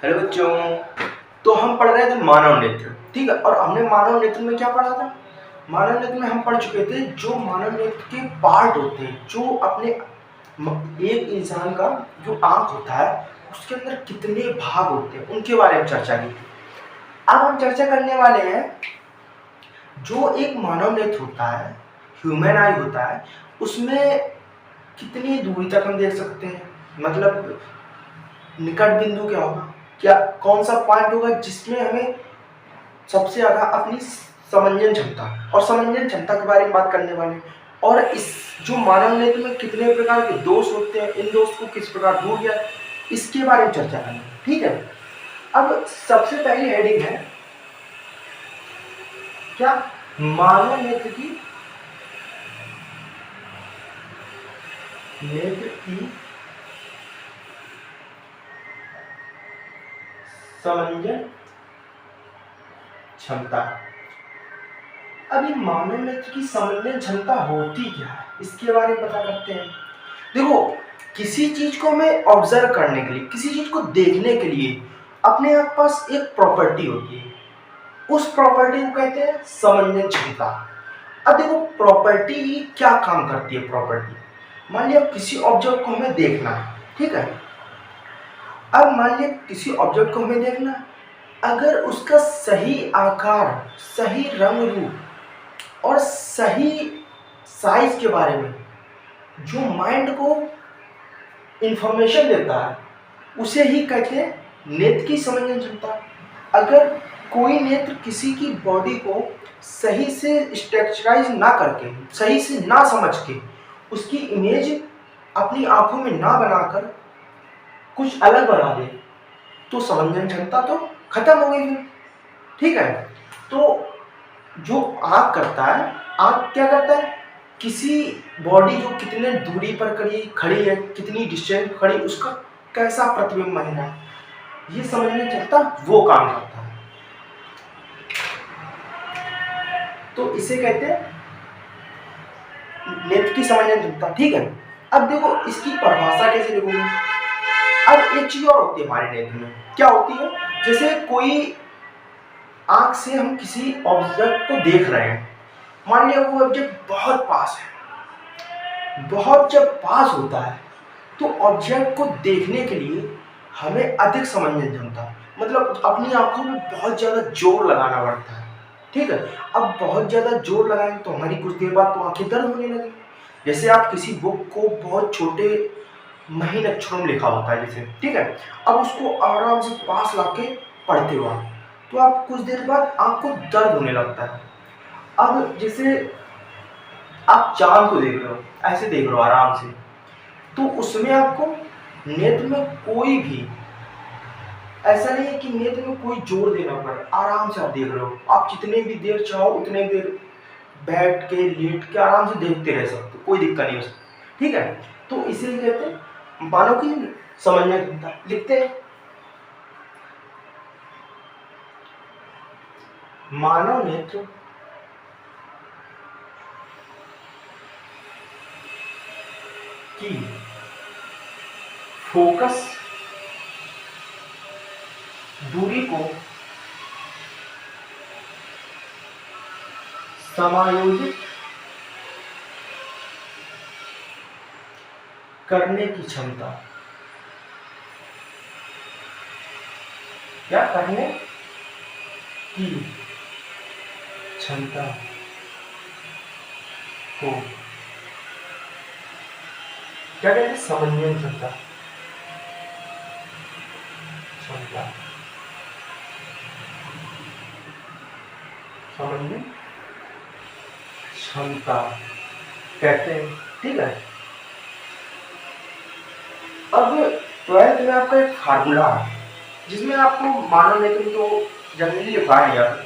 Hello बच्चों। तो हम पढ़ रहे थे मानव नेत्र, ठीक है। और हमने मानव नेत्र में क्या पढ़ा था? मानव नेत्र में हम पढ़ चुके थे जो मानव नेत्र के पार्ट होते हैं, जो अपने एक इंसान का जो आंख होता है उसके अंदर कितने भाग होते हैं उनके बारे में चर्चा की थी। अब हम चर्चा करने वाले हैं जो एक मानव नेत्र होता है, ह्यूमन आई होता है, उसमें कितनी दूरी तक हम देख सकते हैं। मतलब निकट बिंदु क्या होगा, क्या कौन सा पॉइंट होगा जिसमें हमें सबसे ज्यादा अपनी समंजन क्षमता और समंजन क्षमता के बारे में बात करने वाले हैं। और इस जो मानव नेत्र में कितने प्रकार के दोष होते हैं, इन दोष को किस प्रकार दूर किया, इसके बारे में चर्चा करेंगे, ठीक है। अब सबसे पहली हेडिंग है क्या, मानव नेत्र की समंजन क्षमता। अब ये मानव नेत्र की समंजन क्षमता होती क्या है, इसके बारे में पता करते हैं। देखो, किसी चीज को हमें ऑब्जर्व करने के लिए, किसी चीज को देखने के लिए अपने आप पास एक प्रॉपर्टी होती है, उस प्रॉपर्टी को कहते हैं समंजन क्षमता। अब देखो प्रॉपर्टी क्या काम करती है। प्रॉपर्टी, मान लिया किसी ऑब्जेक्ट को हमें देखना है, ठीक है। अब मान लिया किसी ऑब्जेक्ट को हमें देखना है, अगर उसका सही आकार, सही रंग रूप और सही साइज के बारे में जो माइंड को इंफॉर्मेशन देता है उसे ही कहते हैं नेत्र की समंजन क्षमता। अगर कोई नेत्र किसी की बॉडी को सही से स्ट्रक्चराइज ना करके, सही से ना समझ के, उसकी इमेज अपनी आंखों में ना बनाकर कुछ अलग बना दे, तो समंजन क्षमता तो खत्म हो गई फिर, ठीक है। तो जो आंख करता है, आंख क्या करता है, किसी बॉडी जो कितने दूरी पर खड़ी है, कितनी डिस्टेंस खड़ी, उसका कैसा प्रतिबिंब बन रहा है, ये समझने चलता वो काम करता है। तो इसे कहते हैं नेत्र की समंजन क्षमता, ठीक है। अब देखो इसकी परिभाषा कैसे लिखोगे। अब एक चीज और होती है हमारे नेत्र में, क्या होती है, जैसे कोई आंख से हम किसी ऑब्जेक्ट को देख रहे हैं, मान लिया वो ऑब्जेक्ट बहुत पास है, बहुत जब पास होता है तो ऑब्जेक्ट को देखने के लिए हमें अधिक समंजन क्षमता, मतलब अपनी आंखों में बहुत ज्यादा जोर लगाना पड़ता है, ठीक है। अब बहुत ज्यादा जोर लगाएंगे तो हमारी कुछ देर बाद तो आंखें दर्द होने लगेगी। जैसे आप किसी बुक को बहुत छोटे महीन अक्षरों में लिखा होता है जैसे, ठीक है, अब उसको आराम से पास लाके पढ़ते हो आप, तो आप कुछ देर बाद आंख को दर्द होने लगता है। अब जैसे आप चांद को देख रहे हो, ऐसे देख रहे हो आराम से, तो उसमें आपको नेत्र में कोई भी ऐसा नहीं है कि नेत्र में कोई जोर देना पड़े, आराम से आप देख रहे हो, आप जितने भी देर चाहो उतने देर बैठ के लेट के आराम से देखते रह सकते हो, कोई दिक्कत नहीं हो सकती, ठीक है। तो इसे कहते हैं मानव की समझने की क्षमता। लिखते हैं मानव नेत्र की फोकस दूरी को समायोजित करने की क्षमता, क्या करने की क्षमता को क्या कहते हैं, समन्वय क्षमता। समन्वय क्षमता कहते हैं, ठीक है। अब 12th में आपका एक फार्मूला है जिसमें आपको मानव नेत्र तो जनरली लिखाया नहीं जाता,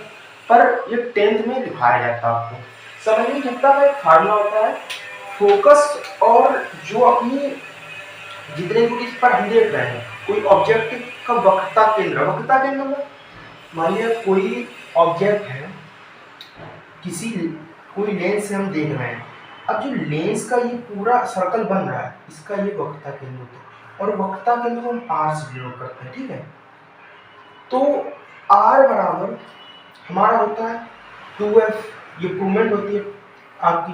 पर ये 10th में लिखाया जाता है। आपको समझने क्षमता का एक फार्मूला होता है, फोकस और जो अपनी जितने भी इस पर हम देख रहे हैं, कोई ऑब्जेक्ट का वक्रता केंद्र, वक्रता केंद्र में मान लिया कोई ऑब्जेक्ट है, किसी कोई लेंस से हम देख रहे हैं, अब जो लेंस का ये पूरा सर्कल बन रहा है, इसका ये वक्रता केंद्र होता है, और वक्रता केंद्र को हम आर से डिनोट करते हैं, ठीक है। तो R बराबर हमारा होता है 2F, ये प्रूवमेंट होती है आपकी,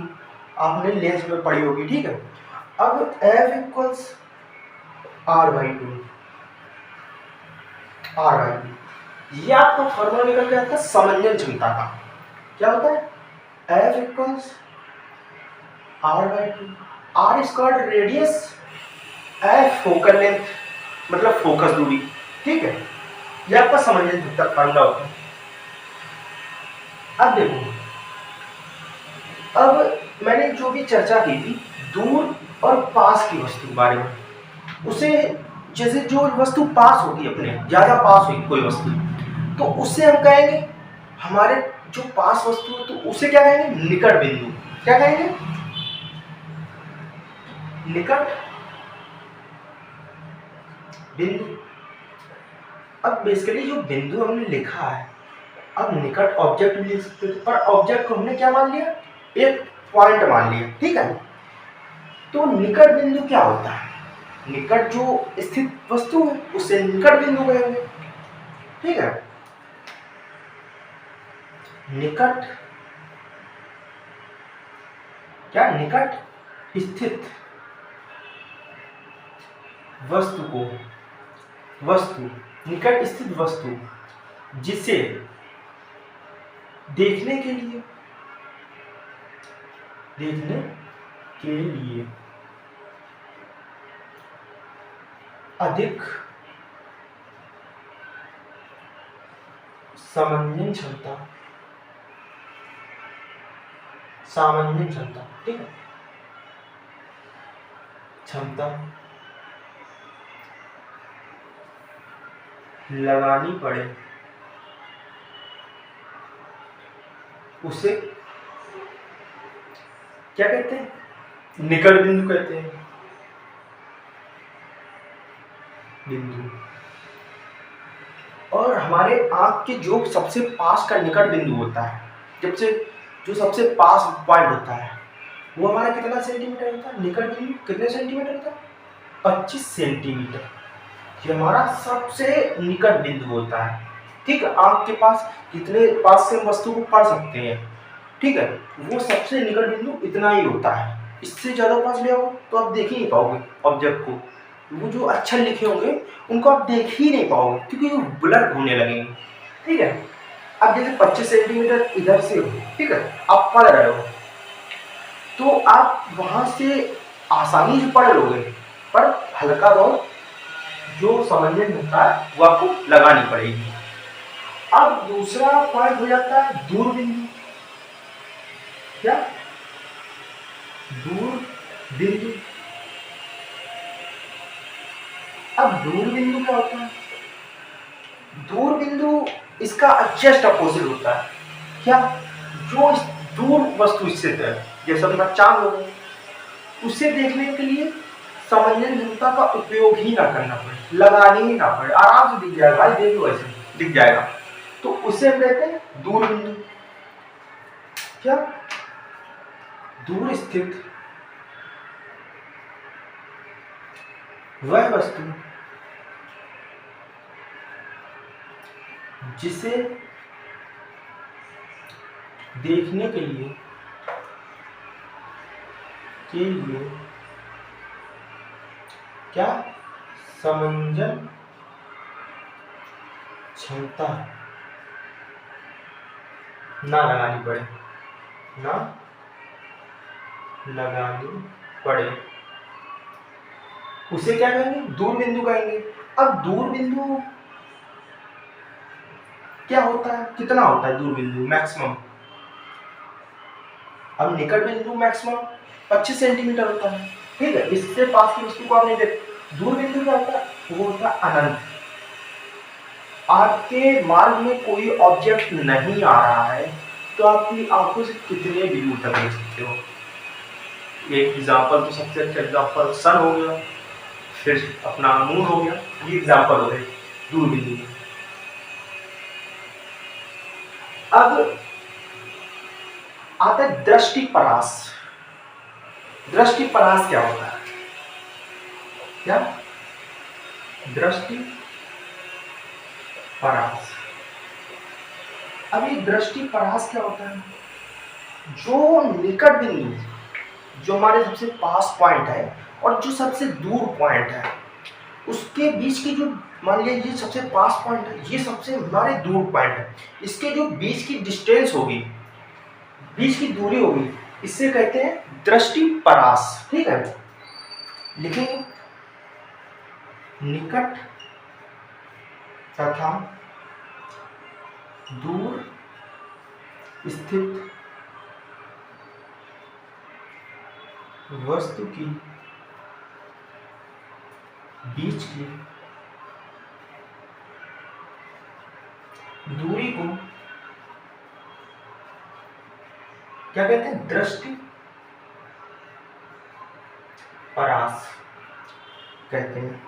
आपने लेंस में पढ़ी होगी, ठीक है। अब F इक्वल्स R/2, ये आपका फॉर्मूला निकल के आता है समंजन क्षमता का। क्या होता है? F equals R/2, R square radius, F focal length मतलब फोकस दूरी, ठीक है। ये आपका समंजन क्षमता फार्मूला होता है। अब देखो, अब मैंने जो भी चर्चा की थी दूर और पास की वस्तु के बारे में, उसे जैसे जो वस्तु पास होगी, अपने ज्यादा पास हुई कोई वस्तु, तो उससे हम कहेंगे हमारे जो पास वस्तु है, तो उसे क्या कहेंगे? निकट बिंदु। क्या कहेंगे? निकट बिंदु। अब बेसिकली जो बिंदु हमने लिखा है, अब निकट ऑब्जेक्ट भी लिख सकते थे, पर ऑब्जेक्ट को हमने क्या मान लिया? एक पॉइंट मान लिया, ठीक है। तो निकट बिंदु क्या होता है? निकट जो स्थित वस्तु है उसे निकट बिंदु कहेंगे, ठीक है। निकट क्या? निकट स्थित वस्तु को, वस्तु निकट स्थित वस्तु जिसे देखने के लिए अधिक सामान्य क्षमता, ठीक है, क्षमता लगानी पड़े, उसे क्या कहते हैं? निकट बिंदु कहते हैं। बिंदु। और हमारे आंख के जो सबसे पास का निकट बिंदु होता है, जो सबसे पास पॉइंट होता है, वो हमारा कितना सेंटीमीटर होता है? निकट बिंदु कितने सेंटीमीटर होता है? 25 सेंटीमीटर। ये हमारा सबसे निकट बिंदु होता है, ठीक है। आंख के पास कितने पास से हम वस्तु को पढ़ सकते हैं, ठीक है, वो सबसे निकट बिंदु इतना ही होता है। इससे ज्यादा पास ले आओ तो आप देख ही नहीं पाओगे ऑब्जेक्ट को, वो जो अक्षर लिखे होंगे उनको आप देख ही नहीं पाओगे, क्योंकि वो ब्लर होने लगेंगे, ठीक है। अब जैसे 25 सेंटीमीटर इधर से हो, ठीक है, आप पढ़ रहे हो, तो आप वहां से आसानी से पढ़ लोगे, पर हल्का बहुत जो समझने में होता है वो आपको लगानी पड़ेगी। अब दूसरा पॉइंट हो जाता है दूर बिंदु। क्या? दूर बिंदु। अब दूर बिंदु क्या होता है? दूर बिंदु इसका जस्ट अपोजिट होता है। क्या? जो दूर वस्तु स्थित है, जैसे अपना चांद हो, उसे देखने के लिए समंजन क्षमता का उपयोग ही ना करना पड़े, लगानी ही ना पड़े, आराम से दिख जाएगा, भाई देख लो ऐसे दिख जाएगा, तो उसे हम कहते हैं दूर बिंदु। क्या? दूर स्थित वह वस्तु जिसे देखने के लिए क्या? समंजन क्षमता ना लगानी पड़े, उसे क्या कहेंगे? दूर बिंदु कहेंगे। अब दूर बिंदु क्या होता है? कितना होता है दूर बिंदु? मैक्सिमम। अब निकट बिंदु मैक्सिमम 25 सेंटीमीटर होता है, ठीक है, इससे पास की वस्तु को आपने देख। दूर बिंदु क्या होता है? वो होता है अनंत। आपके मार्ग में कोई ऑब्जेक्ट नहीं आ रहा है, तो आपकी आंखों से कितने भी दूर तक देख सकते हो। एक एग्जाम्पल तो सबसे अच्छा एग्जाम्पल सन हो गया, फिर अपना मून हो गया, ये एग्जाम्पल हो गए दूर बिंदु में। अब आता है दृष्टिपरास। दृष्टिपरास क्या होता है? क्या? परास। अब ये दृष्टि परास क्या होता है? जो निकट बिंदु, जो हमारे सबसे पास पॉइंट है और जो सबसे दूर पॉइंट है, उसके बीच की जो, मान लीजिए ये सबसे पास पॉइंट है, ये सबसे हमारे दूर पॉइंट है, इसके जो बीच की डिस्टेंस होगी, बीच की दूरी होगी, इससे कहते हैं दृष्टि परास। ठीक है, लिखेंगे निकट तथा दूर स्थित वस्तु की बीच की दूरी को क्या कहते हैं? दृष्टि परास कहते हैं।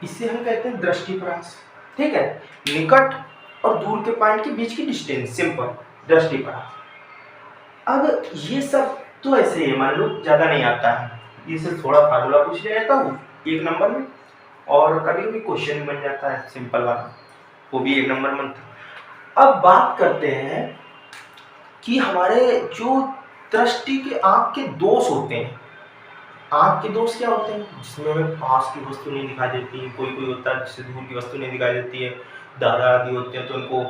इसे हम कहते हैं दृष्टि परास। ठीक है, निकट और दूर के पॉइंट के बीच की डिस्टेंस, सिंपल, दृष्टि परास। अब ये सब तो ऐसे ही मान लो, ज्यादा नहीं आता है, ये सिर्फ थोड़ा फार्मूला पूछ लिया जाता है 1 नंबर में, और कभी कभी क्वेश्चन बन जाता है सिंपल वाला, वो भी 1 नंबर में था। अब बात करते हैं कि हमारे जो दृष्टि के आंख के दोष होते हैं, आंख के दोष क्या होते हैं? जिसमें हमें पास की वस्तु नहीं दिखाई देती, कोई कोई होता है जिससे दूर की वस्तु नहीं दिखाई देती है, दादा दादी होते हैं तो उनको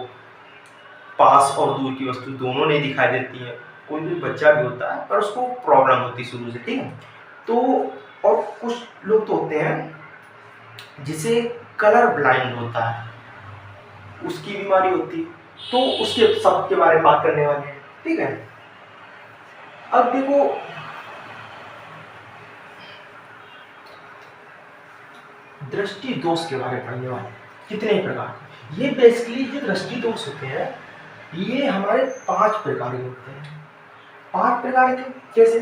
पास और दूर की वस्तु दोनों नहीं दिखाई देती है, कोई भी बच्चा भी होता है पर उसको प्रॉब्लम होती है शुरू से। ठीक है, तो और कुछ लोग तो होते हैं जिसे कलर ब्लाइंड होता है, उसकी बीमारी होती है, तो उसके सब के बारे में बात करने वाले हैं। ठीक है, अब देखो दृष्टि दोष के बारे में पढ़ने वाले कितने प्रकार के। ये बेसिकली जो दृष्टि दोष होते हैं, ये हमारे 5 प्रकार के होते हैं। 5 प्रकार के जैसे,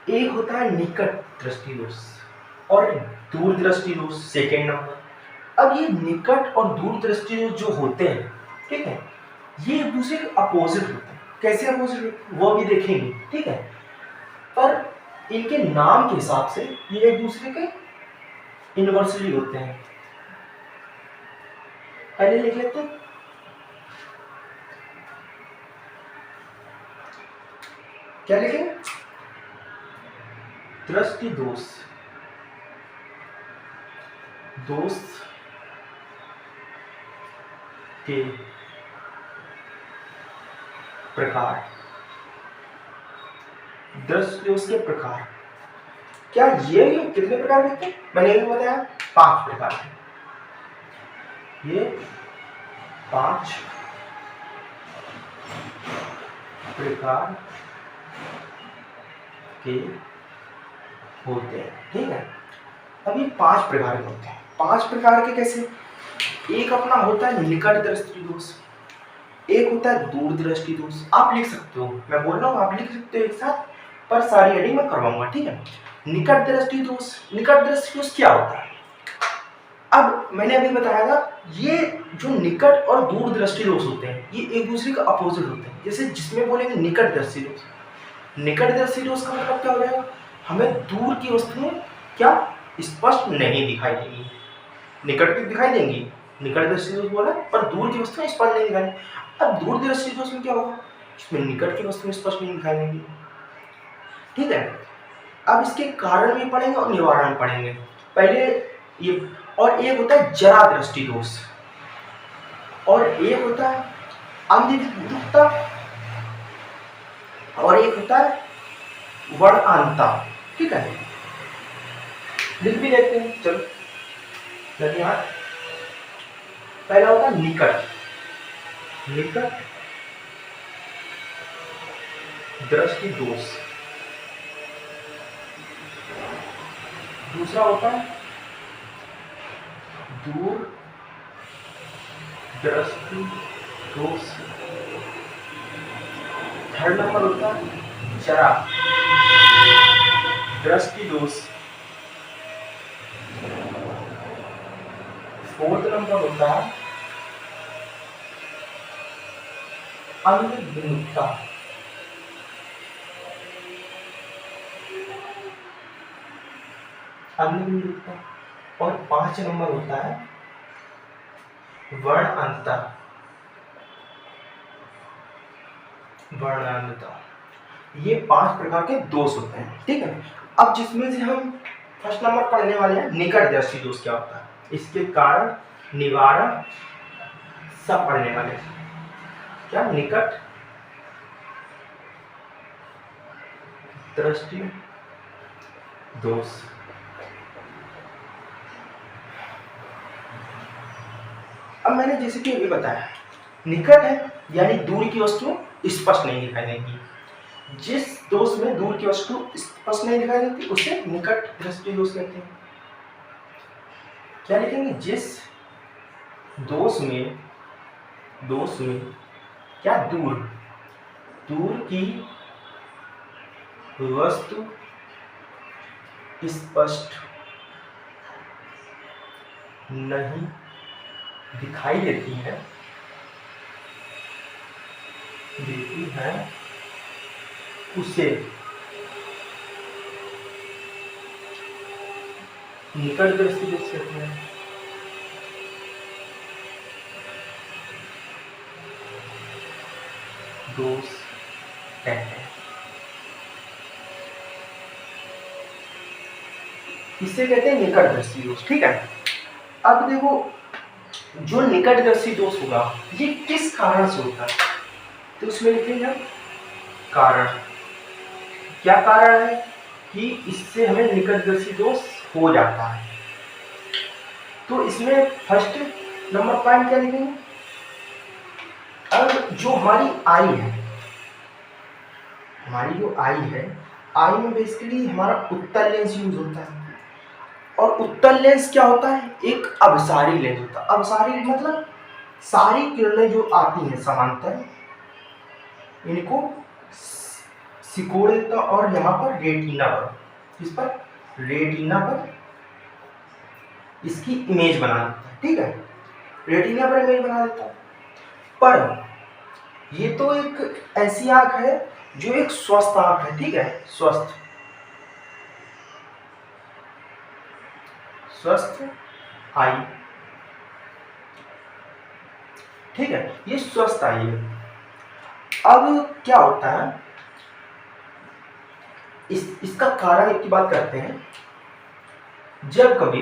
एक होता है निकट दृष्टि दोष और दूर दृष्टि दोष, सेकेंड नंबर। अब ये निकट और दूर दृष्टि दोष जो होते हैं, ठीक है, ये एक दूसरे के अपोजिट होते हैं। कैसे अपोजिट होते हैं वो भी देखेंगे। ठीक है, पर इनके नाम के हिसाब से ये एक दूसरे के इनवर्सली होते हैं। पहले लिख लेते हैं, क्या लिखेंगे? दृष्टि दोष, दोष के प्रकार, दृष्टि दोष के प्रकार। क्या ये कितने प्रकार के? मैंने ये बताया 5 प्रकार के। ये 5 प्रकार के होते हैं। ठीक है, अब ये 5 प्रकार के होते हैं। 5 प्रकार के कैसे? एक अपना होता है निकट दृष्टि दोष, एक होता है दूर दृष्टि दोष। आप लिख सकते हो, मैं बोल रहा हूँ आप लिख सकते हो एक साथ, पर सारी एडिंग मैं करवाऊंगा। ठीक है, निकट दृष्टि दोष। निकट दृष्टि दोष क्या होता है? अब मैंने अभी बताया था, ये जो निकट और दूर दृष्टि दोष होते हैं, ये एक दूसरे का अपोजिट होते हैं। जैसे जिसमें बोलेंगे निकट दृष्टि दोष, निकट दृष्टि दोष का मतलब क्या हो जाएगा? हमें दूर की वस्तुएं क्या स्पष्ट नहीं दिखाई देंगी, निकट भी दिखाई देंगी, निकट दृष्टि दोष बोला, पर दूर की वस्तुएं स्पष्ट नहीं दिखाई। अब दूर दृष्टि दोष में क्या होगा? इसमें निकट की वस्तुएं स्पष्ट नहीं दिखाई देंगी। ठीक है, अब इसके कारण भी पढ़ेंगे और निवारण पढ़ेंगे। पहले ये, और एक होता है जरा दृष्टि दोष, और एक होता है अंधविद्युक्ता, और एक होता है वर्णांता। ठीक है, लिख भी लेते हैं, चलो लगे हाथ। पहला होता है निकट, निकट दृष्टि दोष। दूसरा होता है दूर दृष्टि दोष। थर्ड नंबर होता है जरा दृष्टि दोष। फोर्थ नंबर होता है अंधविद्युक्ता। अंधविद्युक्ता। और 5 नंबर होता है वर्ण अंतर। ये 5 प्रकार के दोष होते हैं, ठीक है। अब जिसमें से हम फर्स्ट नंबर पढ़ने वाले हैं निकट दृष्टि दोष क्या होता है, इसके कारण निवारण सब पढ़ने वाले हैं। क्या निकट दृष्टि दोष। अब मैंने जैसे कि अभी बताया, निकट है यानी दूर की वस्तु स्पष्ट नहीं दिखाई देगी। जिस दोष में दूर की वस्तु स्पष्ट नहीं दिखाई देती उसे निकट दृष्टि दोष कहते हैं। क्या लिखेंगे, जिस दोष में क्या दूर की वस्तु स्पष्ट नहीं दिखाई देती है उसे निकट दृष्टि दोष कहते हैं। दोष कहते हैं। इसे कहते हैं निकट दृष्टि दोष, ठीक है। अब देखो, जो निकट दृष्टि दोष होगा ये किस कारण से होता है, तो उसमें लिखेंगे कारण। क्या कारण है कि इससे हमें निकट दृष्टि दोष हो जाता है। तो इसमें फर्स्ट नंबर पॉइंट क्या लिखेंगे, अब जो हमारी आई है, आई में बेसिकली हमारा उत्तल लेंस यूज होता है। और उत्तल लेंस क्या होता है, एक अपसारी लेंस होता है। अपसारी मतलब सारी किरणें जो आती हैं समांतर, इनको सिकोड़ देता और यहाँ पर रेटिना पर इसकी इमेज बना देता है, ठीक है। रेटिना पर इमेज बना देता है। पर ये तो एक ऐसी आंख है जो एक स्वस्थ आंख है, ठीक है। स्वस्थ आई, ठीक है, ये स्वस्थ आई है। अब क्या होता है, इसका कारण की बात करते हैं। जब कभी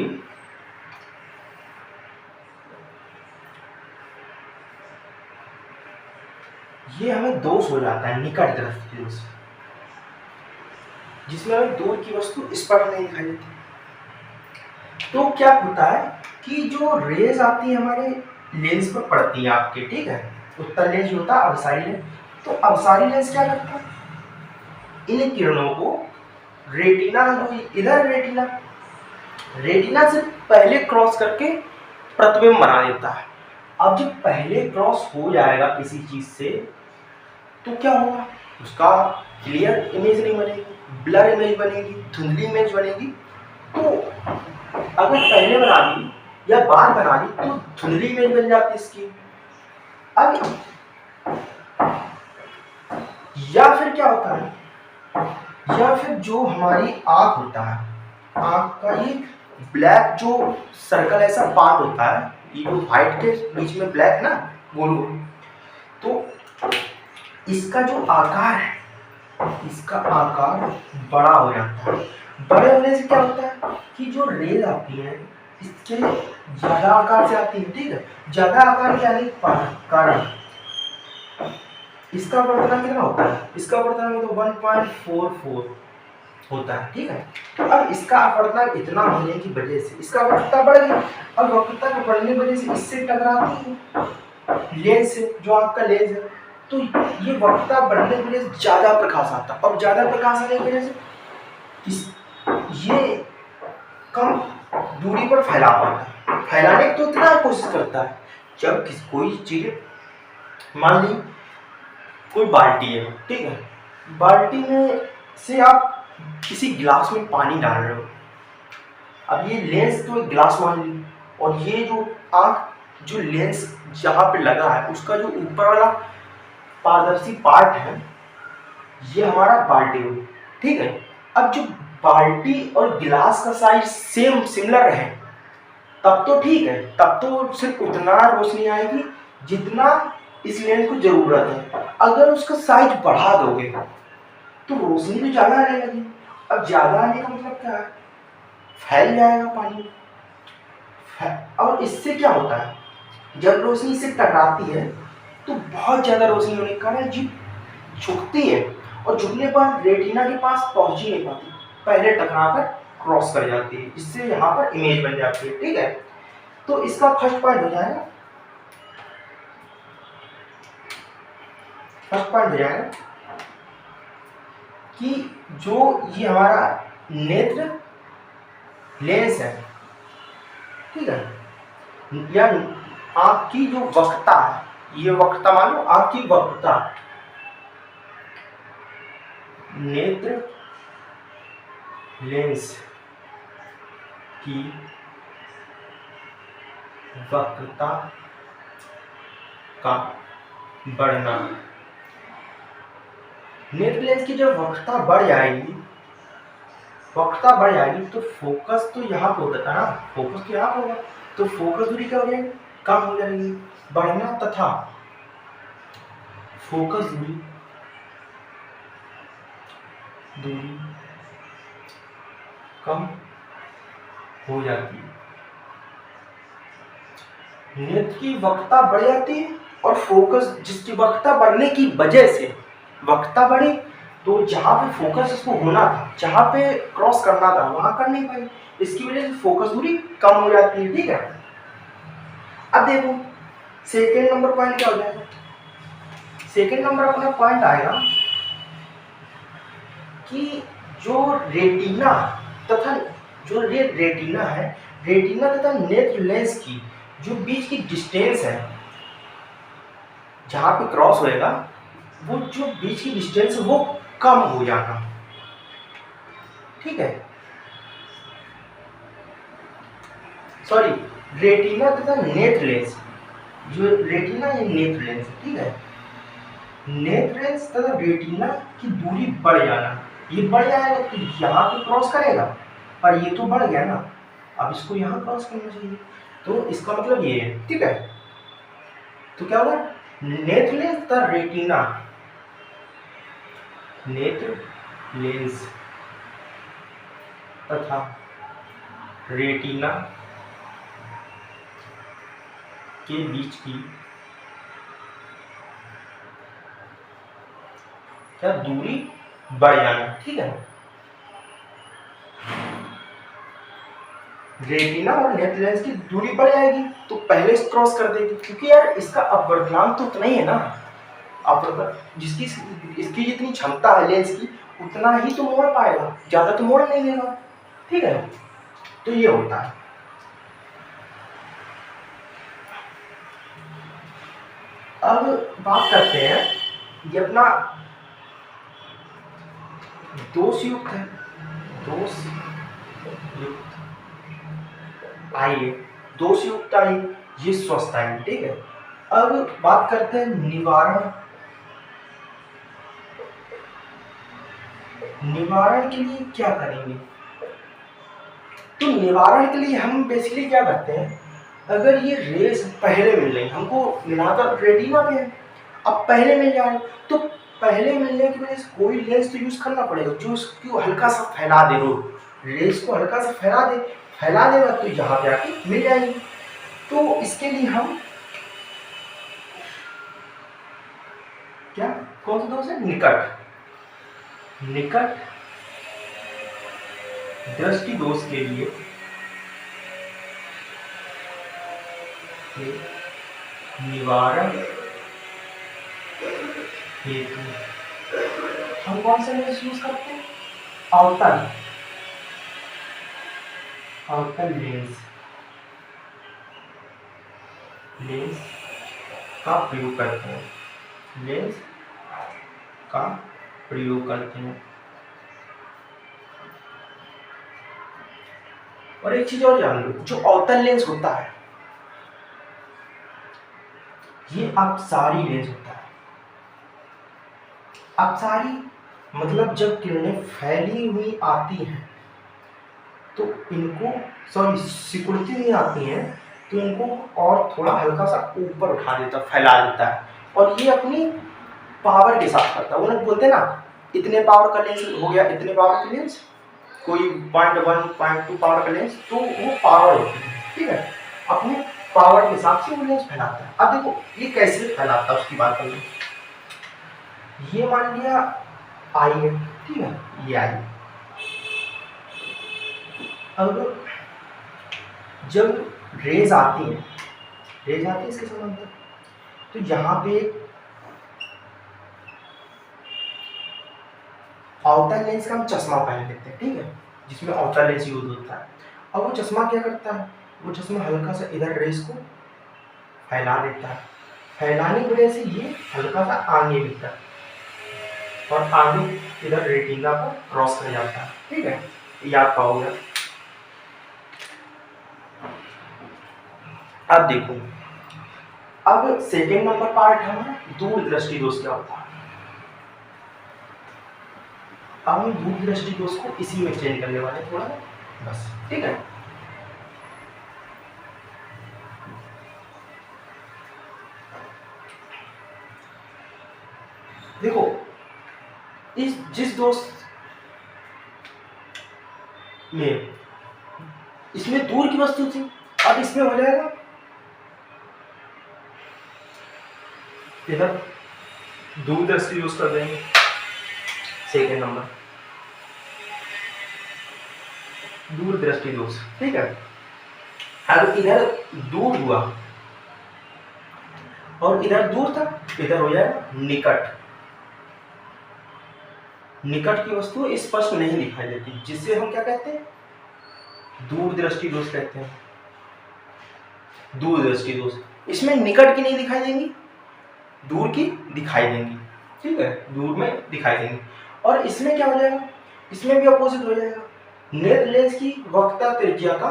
ये हमें दोष हो जाता है निकट दृष्टि दोष, जिसमें हमें दूर की वस्तु स्पष्ट नहीं दिखाई देती, तो क्या होता है कि जो रेज आती है हमारे लेंस पर पड़ती है आपके, ठीक है। उत्तल लेंस जो होता है अवसारी लेंस, तो अवसारी लेंस क्या करता है, इन किरणों को रेटिना, जो इधर रेटिना से पहले क्रॉस करके प्रतिबिंब बना देता है। अब जब पहले क्रॉस हो जाएगा किसी चीज से तो क्या होगा, उसका क्लियर इमेज नहीं बनेगी, ब्लर इमेज बनेगी, धुंधली इमेज बनेगी। तो अगर पहले बना दी या बाद बना दी तो धुंधली इमेज बन जाती है इसकी। अब या फिर क्या होता है, या फिर जो हमारी आँख होता है, आँख का ये ब्लैक जो सर्कल ऐसा पार्ट होता है, ये जो व्हाइट के बीच में ब्लैक ना गोल, तो इसका जो आकार है, इसका आकार बड़ा हो जाता है। बड़े होने से क्या होता है कि जो रेज आती है इसके ज्यादा आकार से आती है, ठीक है। ज्यादा आकार के आने के कारण इसका अपवर्तनांक कितना होता है, इसका अपवर्तनांक तो 1.44 होता है, ठीक है। तो अब इसका अपवर्तनांक इतना होने की वजह से इसका वक्रता बढ़ गई, और वक्रता के बढ़ने की वजह से इससे टकराती है लेंस से, जो आपका लेंस है, तो ये वक्रता बढ़ने की वजह से ज्यादा प्रकाश आता है, और ज्यादा प्रकाश आने की वजह से ये कम दूरी पर फैला पाता है। फैलाने की तो इतना कोशिश करता है, जब कोई चीज, मान ली कोई बाल्टी है, ठीक है, बाल्टी में से आप किसी गिलास में पानी डाल रहे हो। अब ये लेंस तो एक गिलास मान ली, और ये जो आँख, जो लेंस जहाँ पे लगा है उसका जो ऊपर वाला पारदर्शी पार्ट है, ये हमारा बाल्टी हो, ठीक है। अब जो बाल्टी और गिलास का साइज सिमिलर है, तब तो ठीक है, तब तो सिर्फ उतना रोशनी आएगी जितना इस लेंस को जरूरत है। अगर उसका साइज बढ़ा दोगे तो रोशनी तो ज्यादा आने लगी। अब ज्यादा आने का मतलब क्या है, फैल जाएगा पानी। और इससे क्या होता है, जब रोशनी इससे टकराती है तो बहुत ज्यादा रोशनी होने के कारण जीभ झुकती है, और झुकने पर रेटिना के पास पहुंच ही नहीं पाती, पहले टकराकर क्रॉस कर जाती है, इससे यहाँ पर इमेज बन जाती है। ठीक है, तो इसका फर्स्ट पॉइंट हो जाएगा, कि जो ये हमारा नेत्र लेंस है, ठीक है, या आंख की जो वक्रता है, ये वक्रता मान लो आंख की वक्रता, नेत्र लेंस की वक्रता का बढ़ना। नेत्र लेंस की जब वक्रता बढ़ जाएगी, तो फोकस तो यहाँ पे होता है ना, फोकस तो यहाँ पे होगा, तो फोकस दूरी क्या हो जाएगी, कम हो जाएगी। बढ़ना तथा फोकस दूरी कम हो जाती है। नेत्र की वक्रता बढ़ जाती है और फोकस, जिसकी वक्रता बढ़ने की वजह से, वक्रता बढ़ी तो जहां पे फोकस इसको होना था, जहां पे क्रॉस करना था, वहां कर नहीं पाई, इसकी वजह से फोकस दूरी कम हो जाती है। ठीक है, अब देखो सेकेंड नंबर पॉइंट क्या हो जाएगा। सेकेंड नंबर अपना पॉइंट आएगा कि जो रेटिना तथा नेत्र लेंस की जो बीच की डिस्टेंस है, जहां पे क्रॉस होएगा, वो जो बीच की डिस्टेंस है वो कम हो जाना। ठीक है, सॉरी, रेटिना तथा नेत्र लेंस, जो रेटिना या नेत्र लेंस, ठीक है, नेत्र लेंस तथा रेटिना की दूरी बढ़ जाना। ये बढ़ जाएगा तो यहाँ पे क्रॉस करेगा, पर ये तो बढ़ गया ना, अब इसको यहाँ क्रॉस करना चाहिए, तो इसका मतलब ये है। ठीक है, तो क्या होगा, नेत्र लेंस तथा रेटिना, नेत्र लेंस तथा रेटिना के बीच की क्या दूरी बढ़ जाना। ठीक है, रेटिना और नेत्र लेंस की दूरी बढ़ जाएगी तो पहले से क्रॉस कर देगी, क्योंकि यार इसका अपवर्तनांक तो उतना ही है ना, जिसकी इसकी जितनी क्षमता है लेंस की, उतना ही तो मोड़ पाएगा, ज्यादा तो मोड़ नहीं देगा। ठीक है, तो ये होता है। अब बात करते हैं, ये अपना दोषयुक्त है, दोषयुक्त आई, ये स्वस्थ आई। ठीक है, अब बात करते हैं निवारण के लिए क्या करेंगे। तो निवारण के लिए हम बेसिकली क्या करते हैं, अगर ये रेस पहले मिल रही, हमको मिला तो रेटिना पे है, अब पहले मिल जा रही, तो पहले मिलने की वजह से कोई लेंस तो यूज करना पड़ेगा जो उसको हल्का सा फैला दे, रेस को हल्का सा फैला देगा तो यहाँ पे आके मिल जाएगी। तो इसके लिए हम क्या, कौन सा दोष है, निकट दृष्टि दोष के लिए निवारण हेतु हम कौन सा लेंस यूज करते हैं, अवतल लेंस का प्रयोग करते हैं, और एक चीज और जान लो, जो अवतल लेंस होता है ये अपसारी लेंस होता है। अपसारी मतलब जब किरणें फैली हुई आती हैं तो इनको सॉरी सिकुड़ती नहीं आती हैं, तो इनको और थोड़ा हल्का सा ऊपर उठा देता है, फैला देता है, और ये अपनी पावर के साथ करता है। वो लोग बोलते हैं ना, इतने पावर का लेंस हो गया, इतने पावर का लेंस, कोई 0.1 0.2 पावर का लेंस, तो वो पावर होती है, ठीक है। अपने पावर के हिसाब से वो लेंस फैलाता है। अब देखो ये कैसे फैलाता है उसकी बात करें। ये मान लिया आई है, ठीक है, ये आई। अब जब रेज आती है, रेज आती है इसके समांतर, तो यहाँ पे आउटर लेंस का हम चश्मा पहन लेते हैं, ठीक है, जिसमें आउटर लेंस यूज होता है। अब वो चश्मा क्या करता है, वो चश्मा हल्का सा इधर रेस को फैला देता है, फैलाने की वजह से ये हल्का सा आगे मिलता है और आगे इधर रेटिना को क्रॉस कर जाता है, ठीक है, याद पाओगे। अब देखो, अब सेकेंड नंबर पार्ट है हमारा दूर दृष्टि दोष क्या होता है। अब हम दूर दृष्टि दोष को इसी में चेंज करने वाले थोड़ा, बस, ठीक है। देखो इस जिस दोस्त में इसमें दूर की वस्तु थी, अब इसमें हो जाएगा इधर दूर दृष्टि यूज कर देंगे, सेकेंड नंबर दूर दृष्टि दोष, ठीक है। अब इधर दूर हुआ और इधर दूर था, इधर हो जाएगा निकट। निकट की वस्तु स्पष्ट नहीं दिखाई देती, जिससे हम क्या कहते हैं, दूर दृष्टि दोष कहते हैं। दूर दृष्टि दोष, इसमें निकट की नहीं दिखाई देंगी, दूर की दिखाई देंगी, ठीक है, दूर में दिखाई देंगी। और इसमें क्या हो जाएगा, इसमें भी अपोजिट हो जाएगा, नेत्र लेंस की वक्रता त्रिज्या का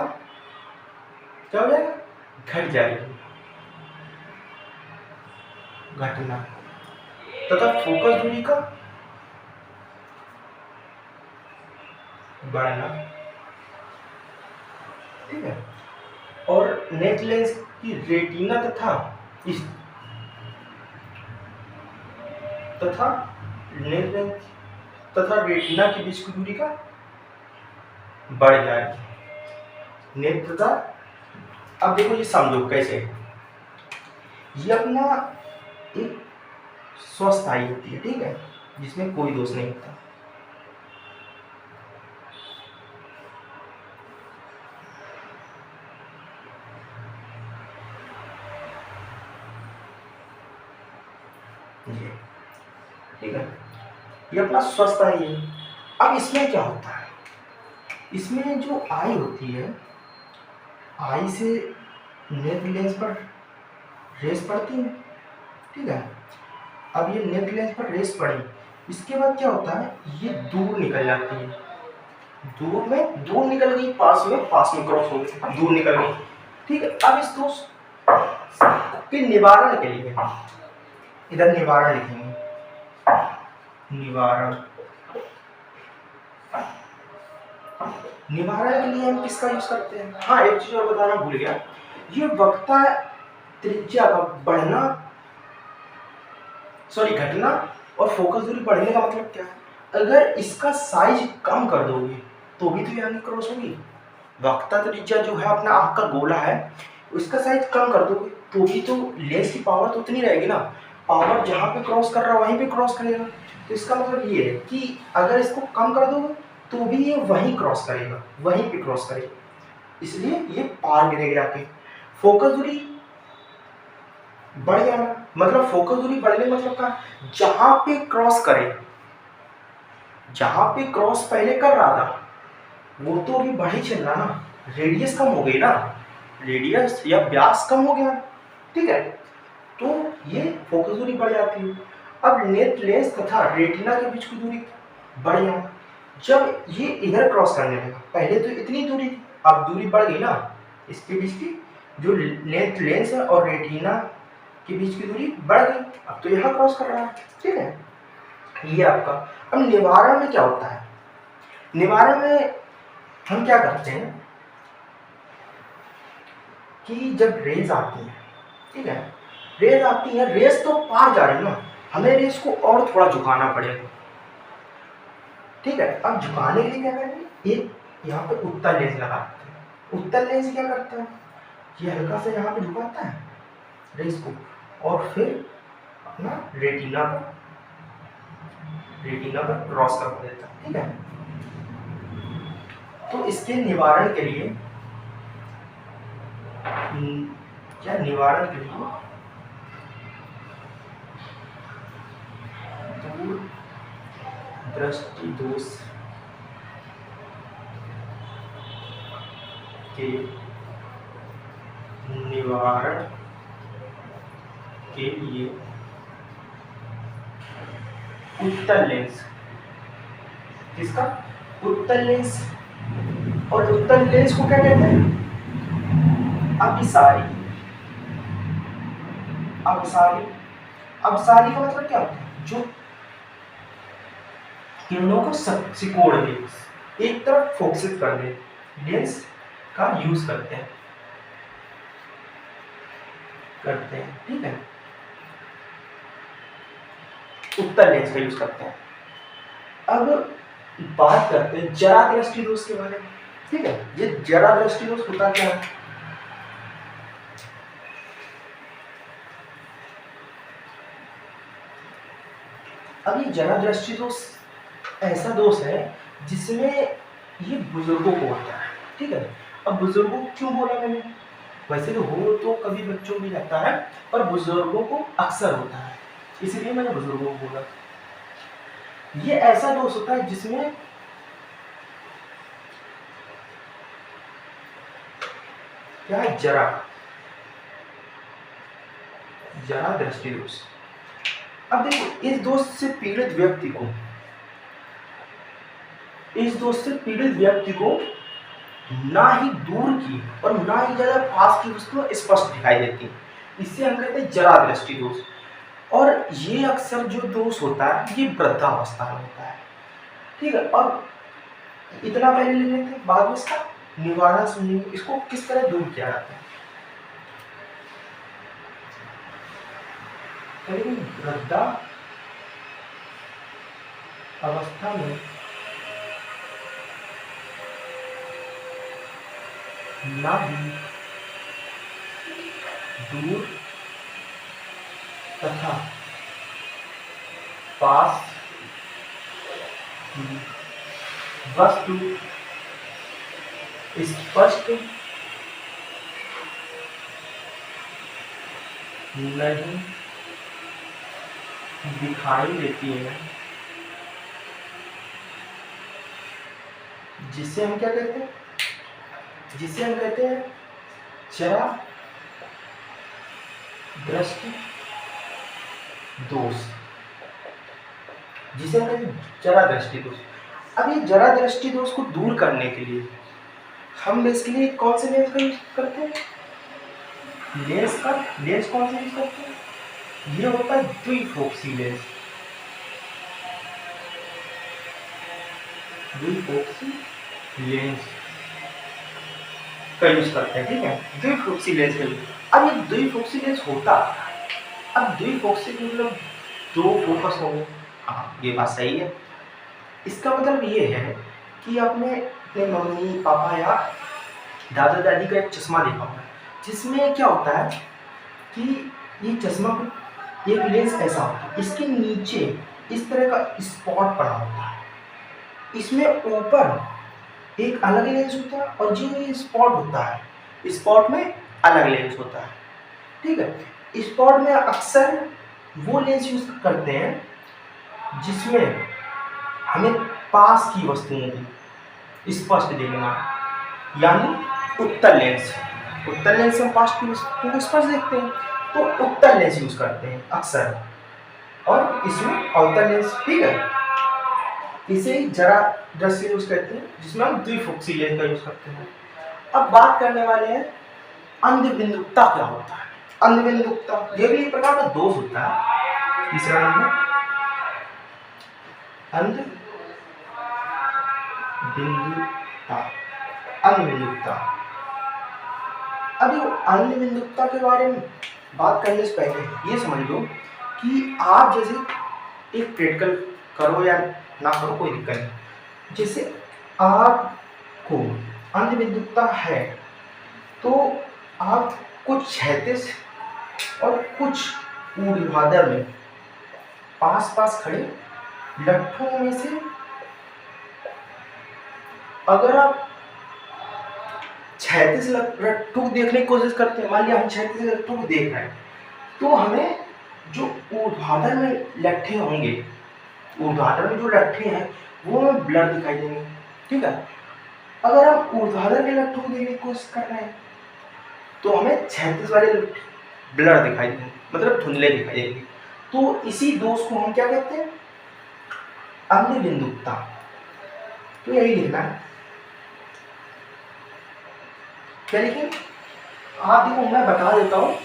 क्या हो जाएगा, घट जाएगी, घटना, तथा फोकस दूरी का बढ़ना, ठीक है। और नेत्र लेंस की रेटिना तथा नेत्र लेंस तथा रेटिना के बीच की दूरी का बढ़ जाएगी, नेत्र तथा। अब देखो ये समझो कैसे, ये अपना एक स्वस्थायी होती है, ठीक है, जिसमें कोई दोष नहीं होता। ठीक है, ये अपना स्वस्थायी है। अब इसमें क्या होता है, इसमें जो आई होती है, आई से नेत्र लेंस पर रेस पड़ती है, ठीक है। अब ये नेत्र लेंस पर रेस पड़ी, इसके बाद क्या होता है, ये दूर निकल जाती है, दूर निकल गई, पास में क्रॉस हो गई, दूर निकल गई, ठीक है। अब इस दोष के निवारण के लिए इधर निवारण लिखेंगे, निवारण के लिए हम किसका यूज करते हैं। हाँ, एक चीज और बताना भूल गया, ये वक्रता त्रिज्या का बढ़ना, सॉरी घटना और फोकस दूरी बढ़ने का मतलब क्या है, अगर इसका साइज कम कर दोगे तो भी तो ये आगे क्रॉस होगी। वक्रता त्रिज्या जो है अपना आँख का गोला है, उसका साइज कम कर दोगे तो भी तो लेंस की पावर तो उतनी रहेगी ना, पावर जहाँ पे क्रॉस कर रहा है वहीं पे क्रॉस करेगा। तो इसका मतलब ये है कि अगर इसको कम कर दोगे तो भी ये वहीं क्रॉस करेगा, वहीं पे क्रॉस करेगा, इसलिए ये पार गिरेगा जाके। फोकस दूरी बढ़ जाना, मतलब फोकस दूरी बढ़ने मतलब का, जहां पे क्रॉस करे, जहां पे क्रॉस पहले कर रहा था वो तो अभी बढ़ ही चल रहा ना, रेडियस कम हो गई ना, रेडियस या व्यास कम हो गया, ठीक है, तो ये फोकस दूरी बढ़ जाती है। अब नेत्र लेंस तथा रेटिना के बीच की दूरी बढ़ जाना, जब ये इधर क्रॉस करने लगा, पहले तो इतनी दूरी थी, अब दूरी बढ़ गई ना, इसके बीच की जो नेत्र लेंस है और रेटिना के बीच की दूरी बढ़ गई, अब तो यहाँ क्रॉस कर रहा है, ठीक है, ये आपका। अब निवारण में क्या होता है, निवारण में हम क्या करते हैं कि जब रेज आती है, ठीक है, रेज आती है, रेस तो पार जा रही है ना, हमें रेस को और थोड़ा झुकाना पड़ेगा, ठीक है। अब झुकाने के लिए क्या करेंगे, एक यहाँ पे उत्तल लेंस लगाते हैं। उत्तल लेंस क्या करता है, ये हल्का से यहाँ पे झुकाता है रेस को, और फिर अपना रेटिना पर क्रॉस कर देता है, ठीक है। तो इसके निवारण के लिए क्या निवारण के लिए दूर दृष्टि दोष के निवारण के लिए उत्तल लेंस, किसका, उत्तल लेंस। और उत्तल लेंस को क्या कहते हैं, अभिसारी। अभिसारी, अभिसारी का मतलब क्या होता है, जो किरणों को सिकोड़ दे, एक तरफ फोकसित कर दे, लेंस का यूज करते हैं, ठीक है। उत्तल लेंस का यूज करते हैं। अब बात करते हैं जरा दृष्टि दोष के बारे में, ठीक है। ये जरा दृष्टि दोष होता क्या है, अब ये जरा दृष्टि दोष ऐसा दोष है जिसमें ये बुजुर्गों को होता है, ठीक है। अब बुजुर्गों को क्यों बोला मैंने, वैसे तो कभी बच्चों में रहता है, पर बुजुर्गों को अक्सर होता है, इसलिए मैंने बुजुर्गों को बोला। ये ऐसा दोष होता है जिसमें क्या है, जरा दृष्टि दोष। अब देखो, इस दोष से पीड़ित व्यक्ति को ना ही दूर की और ना ही ज्यादा पास की वस्तुएं स्पष्ट दिखाई देती, इससे हम कहते हैं जरा दृष्टि दोष। और ये अक्सर जो दोष होता है ये वृद्धावस्था में होता है, ठीक है। अब इतना पहले ले लेते हैं, बाद में इसका निवारण समझेंगे, इसको किस तरह दूर किया जाता है। वृद्धा अवस्था में ना ही दूर तथा पास की वस्तु स्पष्ट नहीं दिखाई देती है, जिसे हम क्या कहते हैं, जरा दृष्टि दोष, जिसे हम कहते हैं जरा दृष्टि दोष। अब ये जरा दृष्टि दोष को दूर करने के लिए हम बेसिकली कौन से लेंस का यूज करते हैं, लेंस कौन सा यूज करते हैं, ये होता है द्विफोक्सी लेंस। द्विफोक्सी लेंस का यूज करते हैं, ठीक है, द्विफोक्सी लेंस का यूज। अब ये द्विफोक्सी लेंस होता, अब द्विफोक्सी मतलब दो फोकस होंगे, हाँ ये बात सही है। इसका मतलब ये है कि आपने अपने मम्मी पापा या दादा दादी का एक चश्मा देखा होगा, जिसमें क्या होता है कि ये चश्मा एक लेंस ऐसा होता है, इसके नीचे इस तरह का स्पॉट पड़ा होता है, इसमें ऊपर एक अलग लेंस होता है, और जो ये स्पॉट होता है स्पॉट में अलग लेंस होता है, ठीक है। स्पॉट में अक्सर वो लेंस यूज करते हैं जिसमें हमें पास की वस्तुओं को स्पष्ट देखना, यानी उत्तल लेंस हम पास की वस्तुओं को स्पष्ट देखते हैं, तो उत्तल लेंस यूज करते हैं अक्सर, और इसमें अवतल लेंस, ठीक है, इसे जरा दृष्टि यूज करते हैं, जिसमें हम द्विफोक्सी लेंस का यूज करते हैं। अब बात करने वाले हैं अंधबिंदुकता क्या होता है। अंधबिंदुकता यह भी एक प्रकार का दोष होता है। तीसरा नंबर अंधबिंदुकता। अन्य बिंदुकता। अब ये अन्य बिंदुकता के बारे में बात करने से पहले ये समझ लो कि आप जैसे एक प्रैक्टिकल करो या ना करो कोई दिक्कत नहीं, जैसे आपको अन्य बिंदुकता है तो आप कुछ क्षैतिज और कुछ ऊर्ध्वाधर में पास पास खड़े लट्ठों में से अगर आप क्षैतिज लट्ठों को देखने की कोशिश करते हैं, मान लिया हम क्षैतिज लट्ठों को देख रहे हैं, तो हमें जो ऊर्ध्वाधर में लट्ठे होंगे, ऊर्ध्वाधर में जो लट्ठे हैं वो हमें ब्लर दिखाई देंगे। ठीक है, अगर हम ऊर्ध्वाधर के लट्ठों को देखने की कोशिश कर रहे हैं तो हमें क्षैतिज वाले ब्लर दिखाई देंगे, मतलब धुंधले दिखाई देंगे। तो इसी दोष को हम क्या कहते हैं? अन्य बिंदुकता। तो यही लिखना है। क्या लिखें? आप देखो, मैं बता देता हूँ,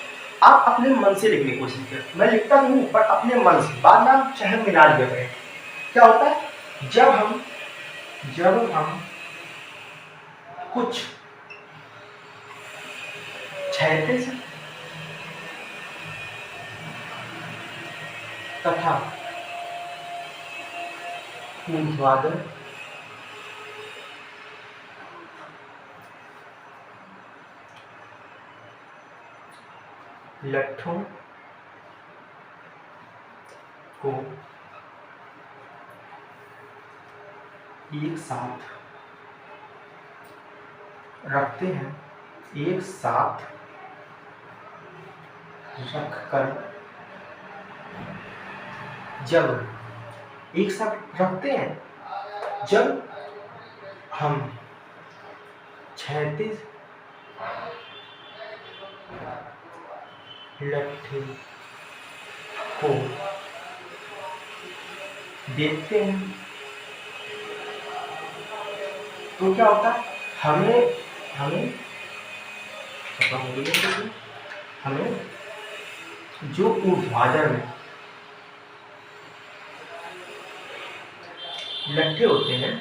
आप अपने मन से लिखने की कोशिश करें। मैं लिखता नहीं हूँ पर अपने मन से, बाद में आप चाहे मिला दिया करें। क्या होता है? जब हम कुछ क्षैतिज तथा ऊर्ध्वाधर लट्ठों को एक साथ रखते हैं, एक साथ रखकर जब एक साथ रखते हैं जब हम क्षैतिज लट्ठे को देखते हैं तो क्या होता है? हमें जो ऊर्ध्वाधर में लट्ठे होते हैं,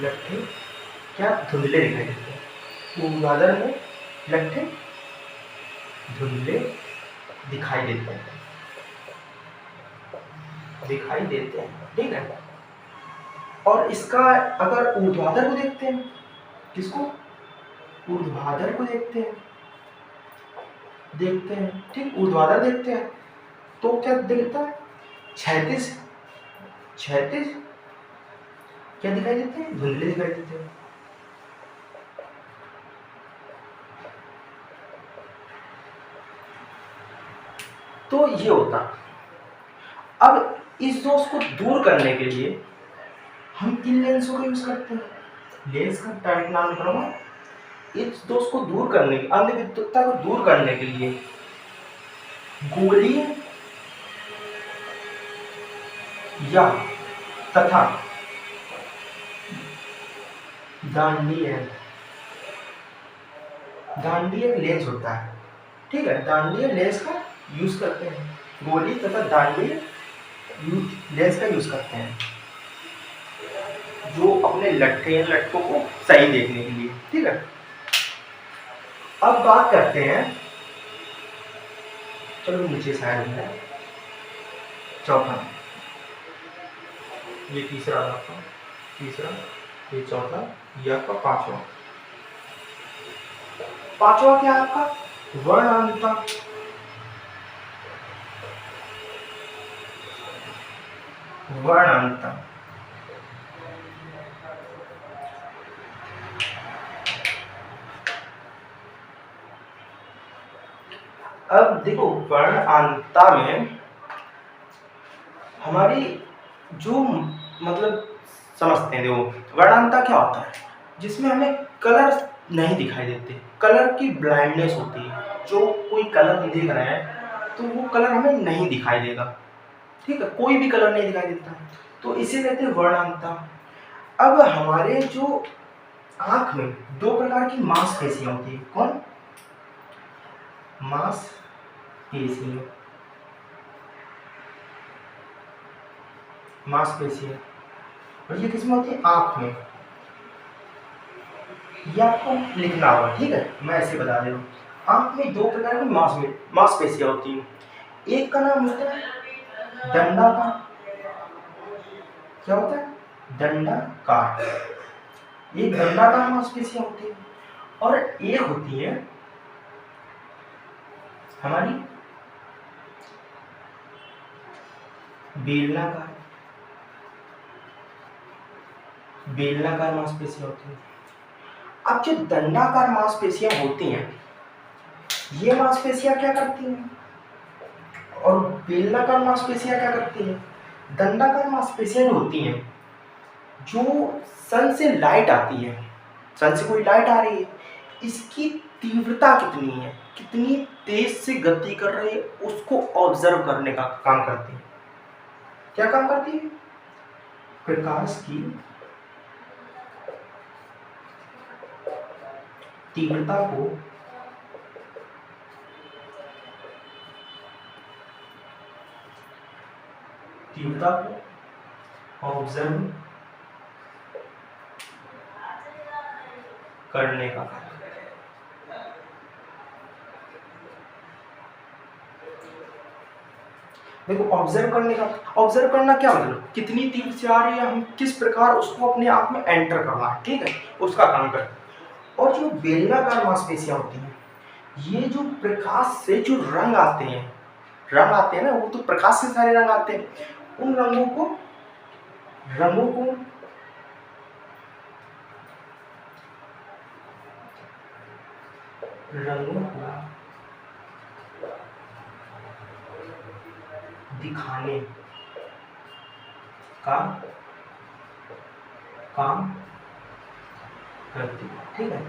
लट्ठे क्या धुंधले दिखाई देते हैं। ऊर्ध्वाधर में लट्ठे धुंधले दिखाई देते हैं, ठीक है। और इसका अगर ऊर्ध्वाधर को देखते हैं, किसको? ऊर्ध्वाधर को देखते हैं, ठीक, ऊर्ध्वाधर देखते हैं तो क्या दिखता है? क्षैतिज क्या दिखाई देते हैं? धुंधले दिखाई देते हैं। तो ये होता। अब इस दोष को दूर करने के लिए हम किन लेंसों का यूज करते हैं? लेंस का टाइप नाम लिख रहा हूं। इस दोष को दूर करने के, अन्य विद्युतता को दूर करने के लिए गोलीय या तथा दांडीय लेंस होता है, ठीक है। दांडीय लेंस का यूज करते हैं, गोली तथा दांडीय लेंस का यूज करते हैं, जो अपने लट्ठों को सही देखने के लिए, ठीक है। अब बात करते हैं, चलो नीचे साइड में चौथा, ये तीसरा आपका, ये चौथा, ये आपका पांचवा क्या है आपका? वर्णांता। अब देखो, वर्णांता में हमारी जो मतलब समझते हैं, देखो वर्णांता क्या होता है? जिसमें हमें कलर नहीं दिखाई देते, कलर की ब्लाइंडनेस होती है। जो कोई कलर हम देख रहे हैं तो वो कलर हमें नहीं दिखाई देगा, ठीक है, कोई भी कलर नहीं दिखाई देता, तो इसे कहते हैं वर्णांता। अब हमारे जो आंख में दो प्रकार की मांसपेशियां होती है, कौन? मांसपेशियां, और ये किसमें होती है? आंख में। ये आपको लिखना होगा, ठीक है। मैं ऐसे बता दे रहा हूँ। आंख में दो प्रकार की मांसपेशियां होती हैं। एक का नाम होता है दंडाकार। क्या होता है? दंडाकार। ये दंडाकार मांसपेशियां होती है। और एक होती है हमारी बेलनाकार। बेलनाकार मांसपेशियां होती है। अब जो दंडाकार मांसपेशियां होती हैं, ये मांसपेशियां क्या करती हैं और बेलनाकार मांसपेशियां क्या करती हैं? दंडाकार मांसपेशियां जो होती हैं, जो सन से लाइट आती है, सन से कोई लाइट आ रही है, इसकी तीव्रता कितनी है, कितनी तेज से गति कर रही है, उसको ऑब्जर्व करने का काम करती है। क्या काम करती है? प्रकाश की तीव्रता को ऑब्जर्व करने का। देखो, ऑब्जर्व करना क्या मतलब? कितनी तीव्र से आ रही है, हम किस प्रकार उसको अपने आप में एंटर करना है, ठीक है, उसका काम करते हैं। और जो बेलनाकार मांसपेशियां होती हैं, ये जो प्रकाश से जो रंग आते हैं ना, वो तो प्रकाश से सारे रंग आते हैं, उन रंगों को दिखाने का काम करती है, ठीक है,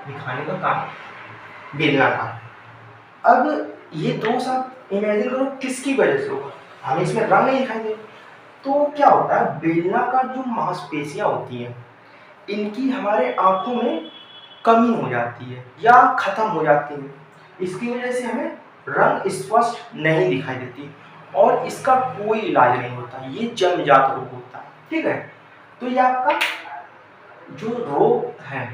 दिखाने का काम बेलनाकार। अब ये दोष आप इमेजिन करो किसकी वजह से होगा, हमें इसमें रंग नहीं दिखाई दे। तो क्या होता है, बेलनाकार जो मांसपेशियां होती हैं, इनकी हमारे आंखों में कमी हो जाती है या खत्म हो जाती है। इसकी वजह से हमें रंग स्पष्ट नहीं दिखाई देती और इसका कोई इलाज नहीं होता, ये जन्मजात रोग होता है, ठीक है। तो ये आपका जो रोग है,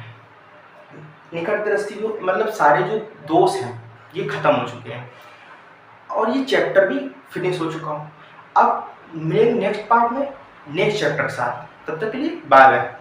निकट दृष्टि, जो मतलब सारे जो दोष हैं, ये खत्म हो चुके हैं और ये चैप्टर भी फिनिश हो चुका हूँ। अब मेरे नेक्स्ट पार्ट में नेक्स्ट चैप्टर के साथ, तब तक के लिए बाय बाय।